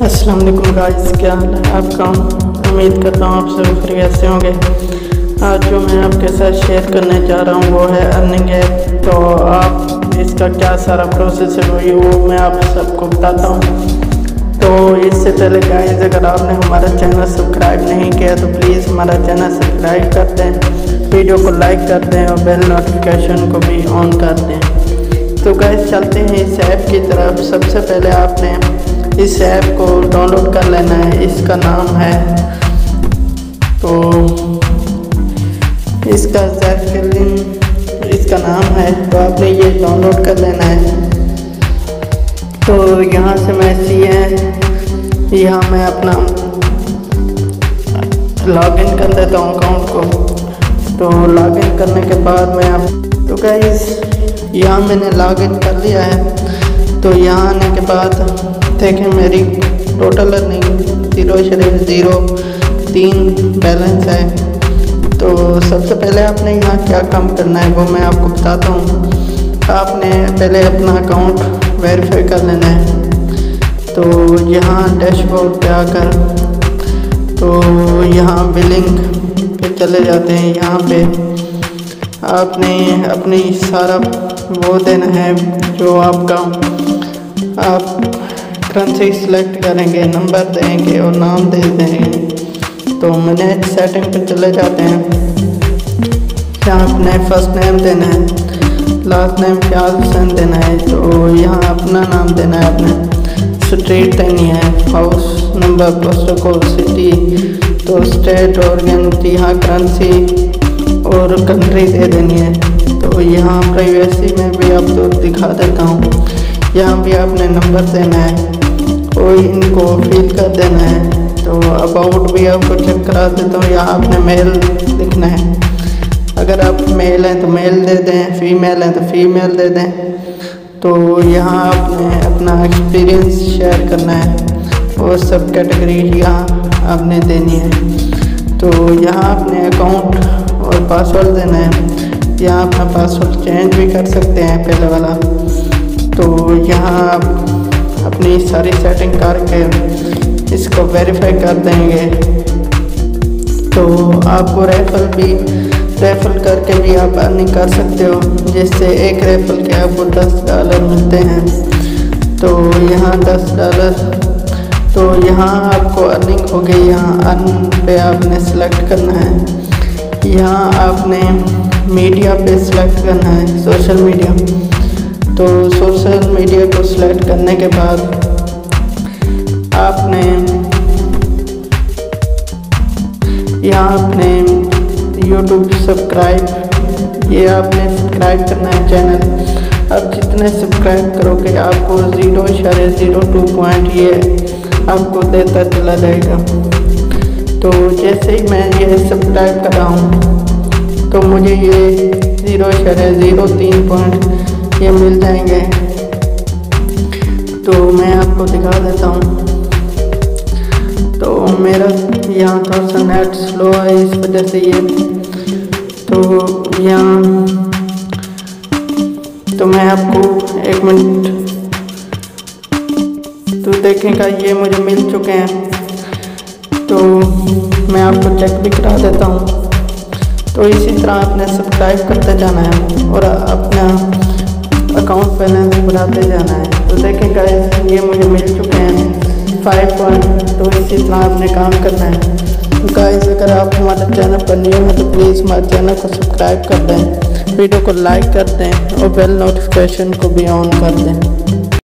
अस्सलाम वालेकुम गाइस, क्या हाल है आपका। उम्मीद करता हूँ आप सभी खैरियत से होंगे। आज जो मैं आपके साथ शेयर करने जा रहा हूँ वो है अर्निंग ऐप। तो आप इसका क्या सारा प्रोसेस है वो मैं आप सबको बताता हूँ। तो इससे पहले गाइस, अगर आपने हमारा चैनल सब्सक्राइब नहीं किया तो प्लीज़ हमारा चैनल सब्सक्राइब कर दें, वीडियो को लाइक कर दें और बेल नोटिफिकेशन को भी ऑन कर दें। तो गाइस चलते हैं इस ऐप की तरफ। सबसे पहले आपने इस ऐप को डाउनलोड कर लेना है। इसका नाम है, तो इसका इसका नाम है, तो आपने ये डाउनलोड कर लेना है। तो यहाँ से मैं यहाँ मैं अपना लॉगिन कर देता हूँ अकाउंट को। तो लॉगिन करने के बाद मैं तो गाइस यहाँ मैंने लॉगिन कर लिया है। तो यहाँ आने के बाद देखें मेरी टोटल अर्निंग 0.03 बैलेंस है। तो सबसे पहले आपने यहाँ क्या काम करना है वो मैं आपको बताता हूँ। आपने पहले अपना अकाउंट वेरीफाई कर लेना है। तो यहाँ डैशबोर्ड पे आकर तो यहाँ बिलिंग पे चले जाते हैं। यहाँ पे आपने अपनी सारा वो देना है जो आपका आप करेंसी सिलेक्ट करेंगे, नंबर देंगे और नाम दे देंगे। तो मैनेज सेटिंग पे चले जाते हैं। यहाँ अपने फर्स्ट नेम देना है, लास्ट नेम ख्याल हुसैन देना है। तो यहाँ अपना नाम देना है, अपने स्ट्रीट देनी है, house number, postal code, city, तो स्टेट, ऑर्गन, यहाँ करेंसी और कंट्री दे देनी है। तो यहाँ प्राइवेसी में भी आपको दिखा देता हूँ। यहाँ भी आपने नंबर देना है और इनको फिल कर देना है। तो अबाउट भी आपको चेक करा देता हूँ। यहाँ आपने मेल लिखना है। अगर आप मेल हैं तो मेल दे दें, फीमेल हैं तो फीमेल दे दें। तो यहाँ आपने अपना एक्सपीरियंस शेयर करना है और सब कैटेगरी यहाँ आपने देनी है। तो यहाँ आपने अकाउंट और पासवर्ड देना है। यहाँ अपना पासवर्ड चेंज भी कर सकते हैं पहले वाला। तो यहाँ आप अपनी सारी सेटिंग करके इसको वेरीफाई कर देंगे। तो आपको रेफर करके भी आप अर्निंग कर सकते हो, जिससे एक रेफर के आपको $10 मिलते हैं। तो यहाँ $10, तो यहाँ आपको अर्निंग हो गई। यहाँ अर्न पे आपने सेलेक्ट करना है। यहाँ आपने मीडिया पे सिलेक्ट करना है, सोशल मीडिया। तो सोशल मीडिया को सिलेक्ट करने के बाद आपने यहाँ अपने यूट्यूब सब्सक्राइब, ये आपने सब्सक्राइब करना है चैनल। अब जितने सब्सक्राइब करोगे आपको 0.02 पॉइंट ये आपको देता चला जाएगा। तो जैसे ही मैं ये सब्सक्राइब कर रहा हूँ तो मुझे ये 0.03 पॉइंट ये मिल जाएंगे। तो मैं आपको दिखा देता हूँ। तो मेरा यहाँ थोड़ा सा नेट स्लो है, इस वजह से ये तो यहाँ तो मैं आपको 1 मिनट तो देखेगा, ये मुझे मिल चुके हैं। तो मैं आपको चेक भी करा देता हूँ। तो इसी तरह आपने सब्सक्राइब करते जाना है और अपना अकाउंट बैलेंस बढ़ाते जाना है। तो देखें गाइस, ये मुझे मिल चुके हैं 5 पॉइंट। तो इसी तरह आपने काम करना है। तो गाइस, अगर आप हमारे चैनल पर न्यू हैं तो प्लीज़ हमारे चैनल को सब्सक्राइब कर दें, वीडियो को लाइक कर दें और बेल नोटिफिकेशन को भी ऑन कर दें।